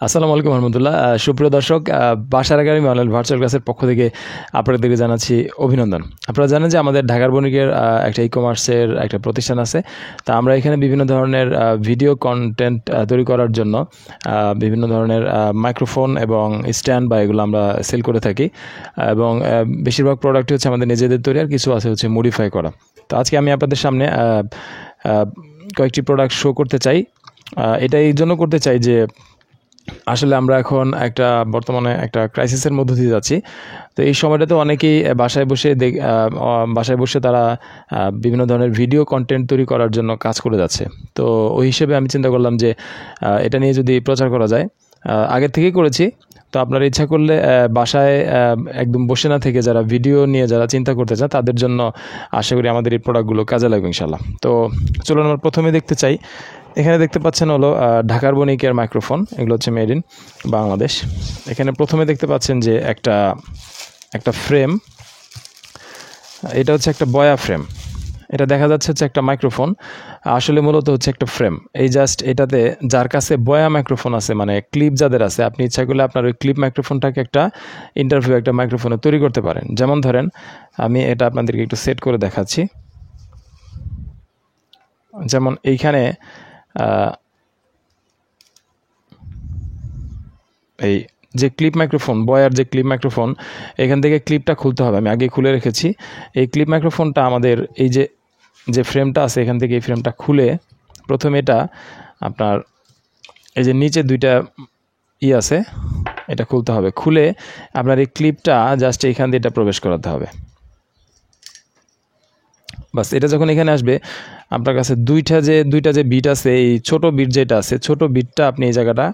আসসালামু আলাইকুম রহমতুল্লাহ। সুপ্রিয় দর্শক, বাসার একাডেমি অনলাইন ভার্চুয়াল ক্লাসের পক্ষ থেকে আপনাদেরকে জানাচ্ছি অভিনন্দন। আপনারা জানেন যে আমাদের ঢাকার বণিকের একটা ই-কমার্সের একটা প্রতিষ্ঠান আছে। তা আমরা এখানে বিভিন্ন ধরনের ভিডিও কন্টেন্ট তৈরি করার জন্য বিভিন্ন ধরনের মাইক্রোফোন এবং স্ট্যান্ড বা এগুলো আমরা সেল করে থাকি, এবং বেশিরভাগ প্রোডাক্টই হচ্ছে আমাদের নিজেদের তৈরি, আর কিছু আছে হচ্ছে মডিফাই করা। তো আজকে আমি আপনাদের সামনে কয়েকটি প্রোডাক্ট শো করতে চাই। এটা এই জন্য করতে চাই যে আসলে আমরা এখন বর্তমানে একটা ক্রাইসিসের মধ্য দিয়ে যাচ্ছি। তো এই সময়টাতে অনেকেই বাসায় বসে তারা বিভিন্ন ধরনের ভিডিও কন্টেন্ট তৈরি করার জন্য কাজ করে যাচ্ছে। তো ওই হিসেবে আমি চিন্তা করলাম যে এটা নিয়ে যদি প্রচার করা যায়। আগে থেকেই করেছি, তো আপনারা ইচ্ছা করলে বাসায় একদম বসে না থেকে যারা ভিডিও নিয়ে যারা চিন্তা করতে চান তাদের জন্য আশা করি আমাদের এই প্রোডাক্টগুলো কাজে লাগবে ইনশাল্লাহ। তো চলুন আমরা প্রথমে দেখতে চাই। এখানে দেখতে পাচ্ছেন হলো ঢাকার বণিকের মাইক্রোফোন, এগুলো হচ্ছে মেড ইন বাংলাদেশ। এখানে প্রথমে দেখতে পাচ্ছেন যে একটা ফ্রেম, এটা হচ্ছে একটা বয়া ফ্রেম। এটা দেখা যাচ্ছে হচ্ছে একটা মাইক্রোফোন, আসলে মূলত হচ্ছে একটা ফ্রেম। এই জাস্ট এটাতে যার কাছে বয়া মাইক্রোফোন আছে, মানে ক্লিপ যাদের আছে, আপনি ইচ্ছা করলে আপনার ওই ক্লিপ মাইক্রোফোনটাকে একটা মাইক্রোফোনে তৈরি করতে পারেন। যেমন ধরেন আমি এটা আপনাদেরকে একটু সেট করে দেখাচ্ছি। যেমন এইখানে এই যে ক্লিপ মাইক্রোফোন, বয়ার যে ক্লিপ মাইক্রোফোন, এখান থেকে ক্লিপটা খুলতে হবে। আমি আগে খুলে রেখেছি। এই ক্লিপ মাইক্রোফোনটা আমাদের এই যে ফ্রেমটা আছে, এখান থেকে এই ফ্রেমটা খুলে প্রথমে এটা আপনার এই যে নিচে দুইটা আছে, এটা খুলতে হবে। খুলে আপনার এই ক্লিপটা জাস্ট এইখান দিয়ে এটা প্রবেশ করাতে হবে। বাস, এটা যখন এখানে আসবে আপনার কাছে দুইটা যে বিট আছে, এই ছোট বিট যেটা আছে, ছোট বিটটা আপনি এই জায়গাটা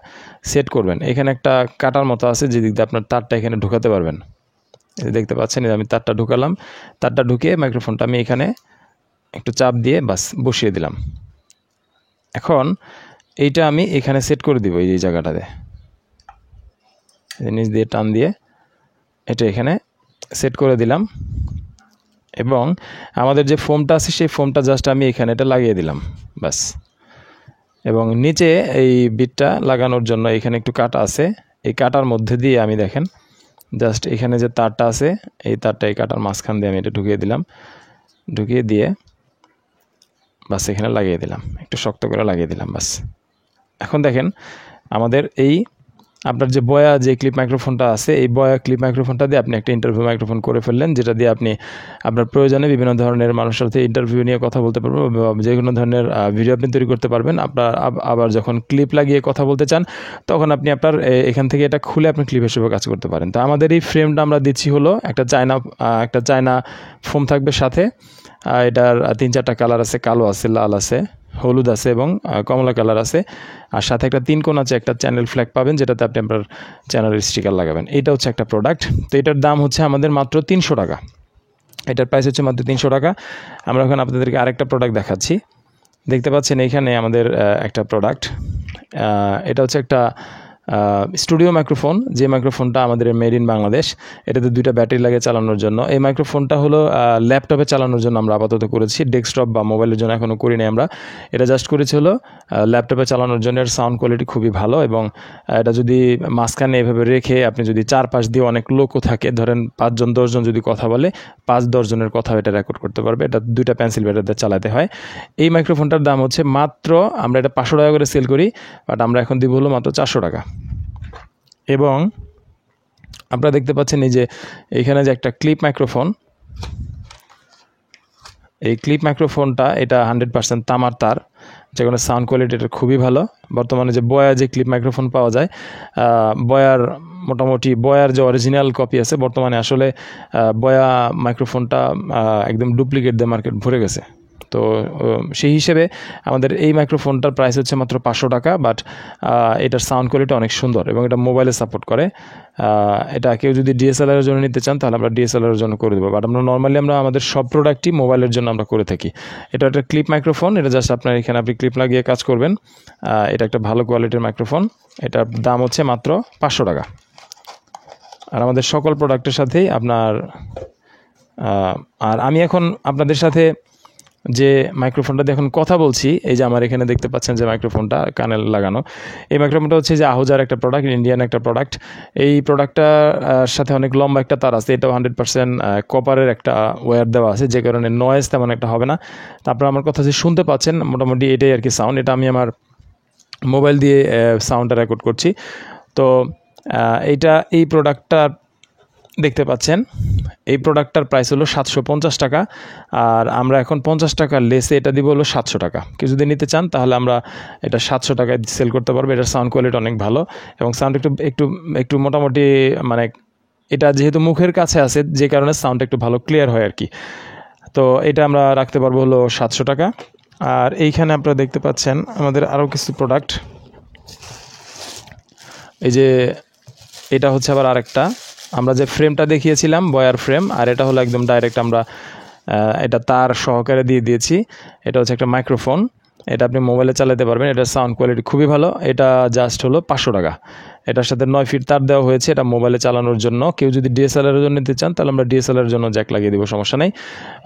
সেট করবেন। এখানে একটা কাটার মতো আছে, যে দিক দিয়ে আপনার তারটা এখানে ঢুকাতে পারবেন। দেখতে পাচ্ছেন, আমি তারটা ঢুকালাম। তারটা ঢুকিয়ে মাইক্রোফোনটা আমি এখানে একটু চাপ দিয়ে বাস বসিয়ে দিলাম। এখন এইটা আমি এখানে সেট করে দিব। এই জায়গাটাতে নিচ দিয়ে টান দিয়ে এটা এখানে সেট করে দিলাম, এবং আমাদের যে ফোমটা আছে সেই ফোমটা জাস্ট আমি এখানে এটা লাগিয়ে দিলাম বাস। এবং নিচে এই বিটটা লাগানোর জন্য এখানে একটু কাটা আছে, এই কাটার মধ্যে দিয়ে আমি দেখেন জাস্ট এখানে যে তারটা আছে, এই তারটা এই কাটার মাঝখান দিয়ে আমি এটা ঢুকিয়ে দিলাম। ঢুকিয়ে দিয়ে বাস এখানে লাগিয়ে দিলাম, একটু শক্ত করে লাগিয়ে দিলাম বাস। এখন দেখেন আমাদের আপনার যে বয়া যে ক্লিপ মাইক্রোফোনটা আছে, এই বয়া ক্লিপ মাইক্রোফোনটা দিয়ে আপনি একটা ইন্টারভিউ মাইক্রোফোন করে ফেললেন, যেটা দিয়ে আপনি আপনার প্রয়োজনে বিভিন্ন ধরনের মানুষের সাথে ইন্টারভিউ নিয়ে কথা বলতে পারবেন, বা যে কোনো ধরনের ভিডিও আপনি তৈরি করতে পারবেন। আপনার আবার যখন ক্লিপ লাগিয়ে কথা বলতে চান, তখন আপনি আপনার এখান থেকে এটা খুলে আপনি ক্লিপ হিসেবে কাজ করতে পারেন। তো আমাদের এই ফ্রেমটা আমরা দিচ্ছি হলো একটা চায়না ফোম থাকবে সাথে। এটার 3-4টা কালার আছে, কালো আছে, লাল আছে, হলুদ আছে এবং কমলা কালার আছে। আর সাথে একটা 3 কোণ আছে, একটা চ্যানেল ফ্ল্যাগ পাবেন, যেটাতে আপনি আপনার চ্যানেলের স্টিকার লাগাবেন। এটা হচ্ছে একটা প্রোডাক্ট। তো এটার দাম হচ্ছে আমাদের মাত্র 300 টাকা। এটার প্রাইস হচ্ছে মাত্র 300 টাকা। আমরা এখন আপনাদেরকে আরেকটা প্রোডাক্ট দেখাচ্ছি। দেখতে পাচ্ছেন এইখানে আমাদের একটা প্রোডাক্ট, এটা হচ্ছে একটা স্টুডিও মাইক্রোফোন, যে মাইক্রোফোনটা আমাদের মেড ইন বাংলাদেশ। এটাতে 2টা ব্যাটারি লাগে চালানোর জন্য। এই মাইক্রোফোনটা হলো ল্যাপটপে চালানোর জন্য আমরা আপাতত করেছি, ডেস্কটপ বা মোবাইলের জন্য এখনও করিনি আমরা। এটা জাস্ট করেছি হলো ল্যাপটপে চালানোর জন্য। এর সাউন্ড কোয়ালিটি খুবই ভালো, এবং এটা যদি মাঝখানে এভাবে রেখে আপনি যদি চারপাশ দিয়ে অনেক লোকও থাকে, ধরেন 5-10 জন যদি কথা বলে, 5-10 জনের কথা এটা রেকর্ড করতে পারবে। এটা 2টা পেন্সিল ব্যাটারিতে চালাতে হয়। এই মাইক্রোফোনটার দাম হচ্ছে মাত্র, আমরা এটা 500 টাকা করে সেল করি, বাট আমরা এখন দিব হলো মাত্র 400 টাকা। এবং আপনারা দেখতে পাচ্ছেন এই যে এইখানে যে একটা ক্লিপ মাইক্রোফোন, এই ক্লিপ মাইক্রোফোনটা এটা 100% তামার তার, যেখানে সাউন্ড কোয়ালিটি এটা খুবই ভালো। বর্তমানে যে বয়া যে ক্লিপ মাইক্রোফোন পাওয়া যায়, মোটামুটি বয়ার যে অরিজিনাল কপি আছে, বর্তমানে আসলে বয়া মাইক্রোফোনটা একদম ডুপ্লিকেট দিয়ে মার্কেট ভরে গেছে। তো সেই হিসেবে আমাদের এই মাইক্রোফোনটার প্রাইস হচ্ছে মাত্র 500 টাকা, বাট এটার সাউন্ড কোয়ালিটি অনেক সুন্দর এবং এটা মোবাইলে সাপোর্ট করে। এটা কেউ যদি ডিএসএলআরের জন্য নিতে চান, তাহলে আমরা ডিএসএলআরের জন্য করে দেবো, বাট আমরা নর্মালি আমাদের সব প্রোডাক্টই মোবাইলের জন্য আমরা করে থাকি। এটা একটা ক্লিপ মাইক্রোফোন, এটা জাস্ট আপনার এখানে আপনি ক্লিপ লাগিয়ে কাজ করবেন। এটা একটা ভালো কোয়ালিটির মাইক্রোফোন। এটার দাম হচ্ছে মাত্র 500 টাকা। আর আমাদের সকল প্রোডাক্টের সাথেই আপনার আর আমি এখন আপনাদের সাথে যে মাইক্রোফোনটা দিয়ে এখন কথা বলছি, এই যে আমার এখানে দেখতে পাচ্ছেন যে মাইক্রোফোনটা কানে লাগানো, এই মাইক্রোফোনটা হচ্ছে যে আহুজার একটা প্রোডাক্ট, ইন্ডিয়ান একটা প্রোডাক্ট। এই প্রোডাক্টটার সাথে অনেক লম্বা একটা তার আছে, এটাও 100% কপারের একটা ওয়্যার দেওয়া আছে, যে কারণে নয়েজ তেমন একটা হবে না। তারপর আমার কথা যে শুনতে পাচ্ছেন মোটামুটি এটাই আর কি সাউন্ড। এটা আমি আমার মোবাইল দিয়ে সাউন্ডটা রেকর্ড করছি। তো এই প্রোডাক্টটার দেখতে পাচ্ছেন, এই প্রোডাক্টটার প্রাইস হলো 750 টাকা, আর আমরা এখন 50 টাকা লেসে এটা দিব হলো 700 টাকা। কেউ যদি নিতে চান তাহলে আমরা এটা 700 টাকায় সেল করতে পারবো। এটার সাউন্ড কোয়ালিটি অনেক ভালো এবং সাউন্ড একটু মোটামুটি মানে এটা যেহেতু মুখের কাছে আছে, যে কারণে সাউন্ড একটু ভালো ক্লিয়ার হয় আর কি। তো এটা আমরা রাখতে পারবো হলো 700 টাকা। আর এইখানে আপনারা দেখতে পাচ্ছেন আমাদের আরও কিছু প্রোডাক্ট, এই যে এটা হচ্ছে আবার আরেকটা, আমরা যে ফ্রেমটা দেখিয়েছিলাম বয়ার ফ্রেম, আর এটা হলো একদম ডাইরেক্ট আমরা এটা তার সহকারে দিয়ে দিয়েছি। এটা হচ্ছে একটা মাইক্রোফোন, এটা আপনি মোবাইলে চালাতে পারবেন। এটার সাউন্ড কোয়ালিটি খুবই ভালো। এটা জাস্ট হলো 500 টাকা। এটার সাথে 9 ফিট তার দেওয়া হয়েছে, এটা মোবাইলে চালানোর জন্য। কেউ যদি ডিএসএলআরের জন্য নিতে চান তাহলে আমরা ডিএসএলআরের জন্য জ্যাক লাগিয়ে দেবো, সমস্যা নেই।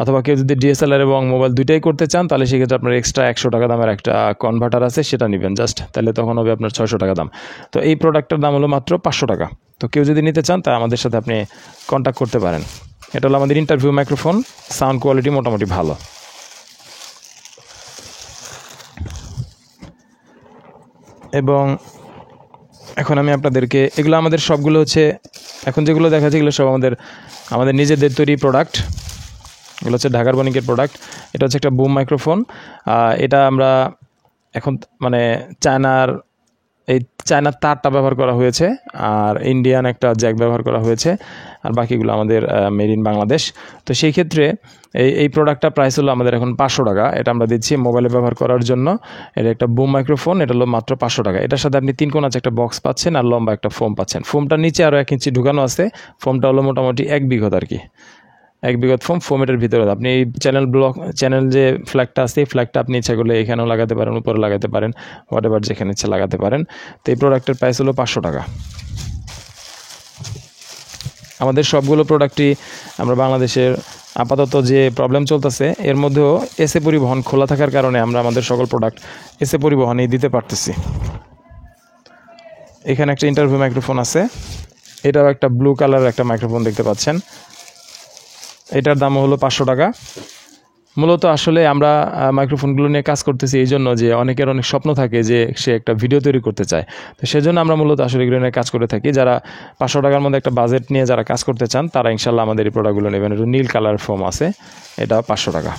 অথবা কেউ যদি ডিএসএলআর এবং মোবাইল দুইটাই করতে চান তাহলে সেক্ষেত্রে আপনার এক্সট্রা 100 টাকা দামের একটা কনভার্টার আছে, সেটা নেবেন জাস্ট, তাহলে তখন হবে আপনার 600 টাকা দাম। তো এই প্রোডাক্টটার দাম হলো মাত্র 500 টাকা। তো কেউ যদি নিতে চান তা আমাদের সাথে আপনি কন্ট্যাক্ট করতে পারেন। এটা হলো আমাদের ইন্টারভিউ মাইক্রোফোন, সাউন্ড কোয়ালিটি মোটামুটি ভালো। এবং এখন আমি আপনাদেরকে এগুলো আমাদের সবগুলো হচ্ছে এখন যেগুলো দেখাচ্ছি এগুলো সব আমাদের নিজেদের তৈরি প্রোডাক্ট। এগুলো হচ্ছে ঢাকার বণিকের প্রোডাক্ট। এটা হচ্ছে একটা বুম মাইক্রোফোন। এটা আমরা এখন মানে চায়নার তারটা ব্যবহার করা হয়েছে, আর ইন্ডিয়ান একটা জ্যাক ব্যবহার করা হয়েছে, আর বাকিগুলো আমাদের মেড ইন বাংলাদেশ। তো সেই ক্ষেত্রে এই প্রোডাক্টটা প্রাইস হলো আমাদের এখন 500 টাকা। এটা আমরা দিচ্ছি মোবাইলে ব্যবহার করার জন্য। এটা একটা বুম মাইক্রোফোন, এটা হলো মাত্র 500 টাকা। এটার সাথে আপনি 3 কোণ আছে একটা বক্স পাচ্ছেন, আর লম্বা একটা ফোম পাচ্ছেন। ফোমটার নিচে আরও 1 ইঞ্চি ঢুকানো আছে। ফোমটা হলো মোটামুটি 1 বিঘত আর কি, 1 বিঘত ফোমেটের ভিতরে। আপনি এই চ্যানেল যে ফ্ল্যাগটা আছে, এই ফ্ল্যাগটা আপনি ইচ্ছা করলে এখানেও লাগাতে পারেন, উপরে লাগাতে পারেন, হোয়াট এভার যেখানে ইচ্ছা লাগাতে পারেন। তো এই প্রোডাক্টের প্রাইস হলো 500 টাকা। আমাদের সবগুলো প্রোডাক্টই আমরা বাংলাদেশের আপাতত যে প্রবলেম চলতেছে এর মধ্যেও এসএ পরিবহন খোলা থাকার কারণে আমরা আমাদের সকল প্রোডাক্ট এসএ পরিবহনেই দিতে পারতেছি। এখানে একটা ইন্টারভিউ মাইক্রোফোন আছে, এটাও একটা ব্লু কালারের একটা মাইক্রোফোন দেখতে পাচ্ছেন। এটার দাম হলো 500 টাকা। মূলত আসলে আমরা মাইক্রোফোনগুলো নিয়ে কাজ করতেছি এই জন্য যে অনেকের অনেক স্বপ্ন থাকে যে সে একটা ভিডিও তৈরি করতে চায়। তো সেজন্য আমরা মূলত আসলে এগুলো নিয়ে কাজ করে থাকি। যারা 500 টাকার মধ্যে একটা বাজেট নিয়ে যারা কাজ করতে চান তারা ইনশাল্লাহ আমাদের এই প্রোডাক্টগুলো নেবেন। একটু নীল কালার ফোম আছে, এটা 500 টাকা।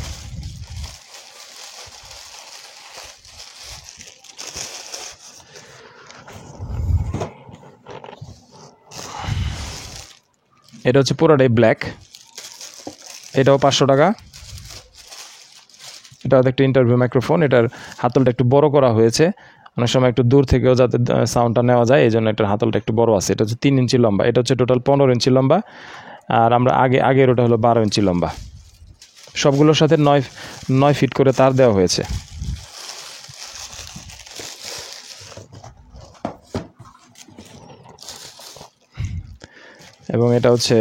এটা হচ্ছে পুরোটাই ব্ল্যাক, এটাও 500 টাকা। এটা একটা ইন্টারভিউ মাইক্রোফোন, এটার হাতলটা একটু বড় করা হয়েছে, অনেক সময় একটু দূর থেকেও যাতে সাউন্ডটা নেওয়া যায় এই জন্য এটার হাতলটা একটু বড় আছে। এটা হচ্ছে 3 ইঞ্চি লম্বা, এটা হচ্ছে টোটাল 15 ইঞ্চি লম্বা, আর আমরা আগের ওটা হলো 12 ইঞ্চি লম্বা। সবগুলোর সাথে 9 ফিট করে তার দেওয়া হয়েছে। এবং এটা হচ্ছে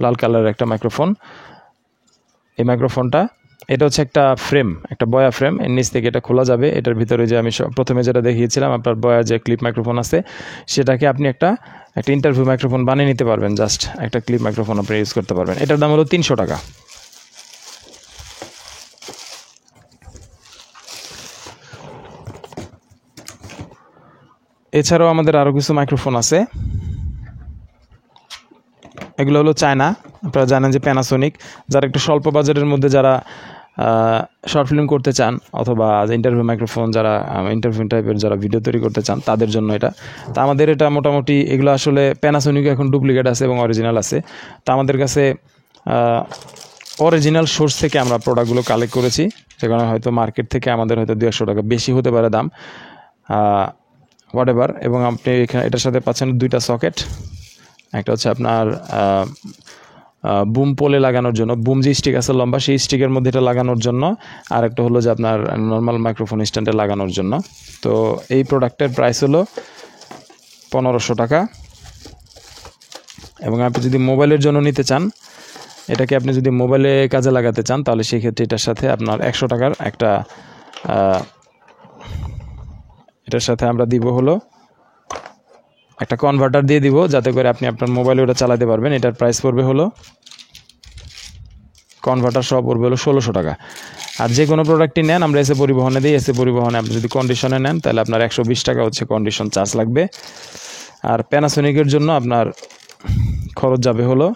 লাল কালারের একটা মাইক্রোফোন। এই মাইক্রোফোনটা এটা হচ্ছে একটা ফ্রেম, একটা বয়া ফ্রেম, এর নিচ থেকে এটা খোলা যাবে। এটার ভিতরে যে আমি প্রথমে যেটা দেখিয়েছিলাম আপনার বয়া যে ক্লিপ মাইক্রোফোন আছে, সেটাকে আপনি একটা ইন্টারভিউ মাইক্রোফোন বানিয়ে নিতে পারবেন। জাস্ট একটা ক্লিপ মাইক্রোফোন আপনি ইউজ করতে পারবেন। এটার দাম হলো 300 টাকা। এছাড়াও আমাদের আরও কিছু মাইক্রোফোন আছে, এগুলো হলো চায়না। আপনারা জানেন যে প্যানাসোনিক, যারা একটু স্বল্প বাজেটের মধ্যে যারা শর্ট ফিল্ম করতে চান অথবা ইন্টারভিউ মাইক্রোফোন যারা ইন্টারভিউ টাইপের যারা ভিডিও তৈরি করতে চান তাদের জন্য এটা। তা আমাদের এটা মোটামুটি এগুলো আসলে প্যানাসোনিক এখন ডুপ্লিকেট আছে এবং অরিজিনাল আছে। তা আমাদের কাছে অরিজিনাল সোর্স থেকে আমরা প্রোডাক্টগুলো কালেক্ট করেছি, সেখানে হয়তো মার্কেট থেকে আমাদের হয়তো 200 টাকা বেশি হতে পারে দাম, হোয়াট এভার। এবং আপনি এটার সাথে পাচ্ছেন 2টা সকেট, একটা হচ্ছে আপনার বুম পোলে লাগানোর জন্য, বুম যে স্টিক আছে লম্বা সেই স্টিকের মধ্যে এটা লাগানোর জন্য, আর একটা হলো যে আপনার নর্মাল মাইক্রোফোন স্ট্যান্ডে লাগানোর জন্য। তো এই প্রোডাক্টের প্রাইস হলো 1500 টাকা। এবং আপনি যদি মোবাইলের জন্য নিতে চান এটাকে আপনি যদি মোবাইলে কাজে লাগাতে চান তাহলে সেই ক্ষেত্রে এটার সাথে আপনার 100 টাকার একটা এটার সাথে আমরা দিব হলো একটা কনভার্টার দিয়ে দিব, যাতে করে আপনি আপনার মোবাইলে ওটা চালাতে পারবেন। এটার প্রাইস পড়বে হলো, কনভার্টার সহ পড়বে হলো 1600 টাকা। আর যে কোনো প্রোডাক্টই নেন আমরা এসে পরিবহনে দিই। এসে পরিবহনে আপনি যদি কন্ডিশনে নেন তাহলে আপনার 120 টাকা হচ্ছে কন্ডিশন চার্জ লাগবে। আর প্যানাসোনিকের জন্য আপনার খরচ যাবে হলো,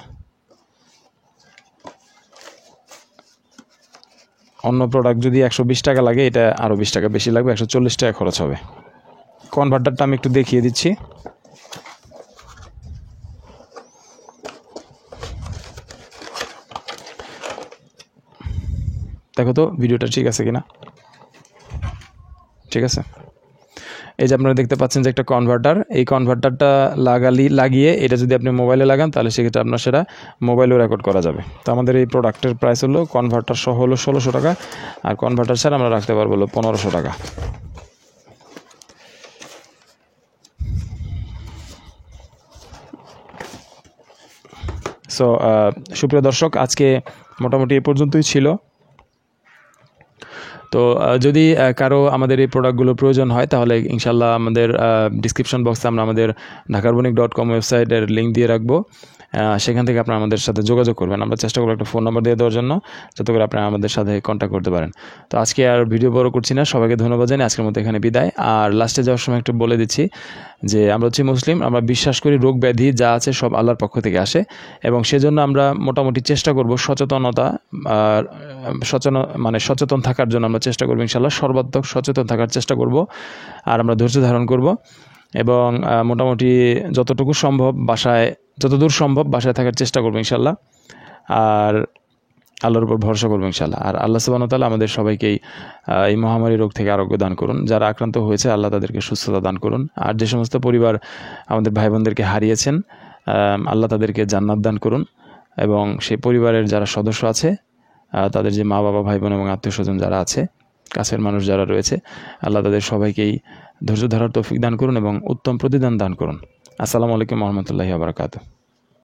অন্য প্রোডাক্ট যদি 120 টাকা লাগে, এটা আরও 20 টাকা বেশি লাগবে, 140 টাকা খরচ হবে। কনভার্টারটা আমি একটু দেখিয়ে দিচ্ছি। দেখো তো ভিডিওটা ঠিক আছে কিনা। ঠিক আছে, এই যে আপনারা দেখতে পাচ্ছেন যে একটা কনভার্টার, এই কনভার্টারটা লাগিয়ে এটা যদি আপনি মোবাইলে লাগান তাহলে সেক্ষেত্রে আপনার সেটা মোবাইলেও রেকর্ড করা যাবে। তো আমাদের এই প্রোডাক্টের প্রাইস হলো, কনভার্টার সহ হলো 1600 টাকা, আর কনভার্টার ছাড়া আমরা রাখতে পারবো হলো 1500 টাকা। সো সুপ্রিয় দর্শক, আজকে মোটামুটি এ পর্যন্তই ছিল। তো যদি কারো আমাদের এই প্রোডাক্টগুলো প্রয়োজন হয় তাহলে ইনশাল্লাহ আমাদের ডিসক্রিপশন বক্সে আমরা আমাদের ঢাকারবণিক.com ওয়েবসাইটের লিঙ্ক দিয়ে রাখবো। সেখান থেকে আপনারা আমাদের সাথে যোগাযোগ করবেন। আমরা চেষ্টা করবো একটা ফোন নাম্বার দিয়ে দেওয়ার জন্য, যাতে করে আপনারা আমাদের সাথে কন্ট্যাক্ট করতে পারেন। তো আজকে আর ভিডিও বড় করছি না, সবাইকে ধন্যবাদ জানাই। আজকের মতো এখানে বিদায়। আর লাস্টে যাওয়ার সময় একটু বলে দিচ্ছি যে আমরা হচ্ছি মুসলিম, আমরা বিশ্বাস করি রোগ ব্যাধি যা আছে সব আল্লাহর পক্ষ থেকে আসে, এবং সেজন্য আমরা মোটামুটি চেষ্টা করব সচেতনতা সচেতন থাকার জন্য আমরা চেষ্টা করবো ইনশাল্লাহ, সর্বাত্মক সচেতন থাকার চেষ্টা করব। আর আমরা ধৈর্য ধারণ করব এবং মোটামুটি যতটুকু সম্ভব যতদূর সম্ভব বাসায় থাকার চেষ্টা করবো ইনশাল্লাহ। আর আল্লাহর উপর ভরসা করবো ইনশাল্লাহ। আর আল্লাহ সুবহানাহু ওয়া তাআলা আমাদের সবাইকেই এই মহামারী রোগ থেকে আরোগ্য দান করুন। যারা আক্রান্ত হয়েছে আল্লাহ তাদেরকে সুস্থতা দান করুন। আর যে সমস্ত পরিবার আমাদের ভাই বোনদেরকে হারিয়েছেন আল্লাহ তাদেরকে জান্নাত দান করুন, এবং সেই পরিবারের যারা সদস্য আছে তাদের যে মা বাবা ভাই বোন এবং আত্মীয় স্বজন যারা আছে, কাছের মানুষ যারা রয়েছে, আল্লাহ তাদের সবাইকেই ধৈর্য ধরার তৌফিক দান করুন এবং উত্তম প্রতিদান দান করুন। আসসালামু আলাইকুম ওয়া রাহমাতুল্লাহি ওয়া বারাকাতুহু।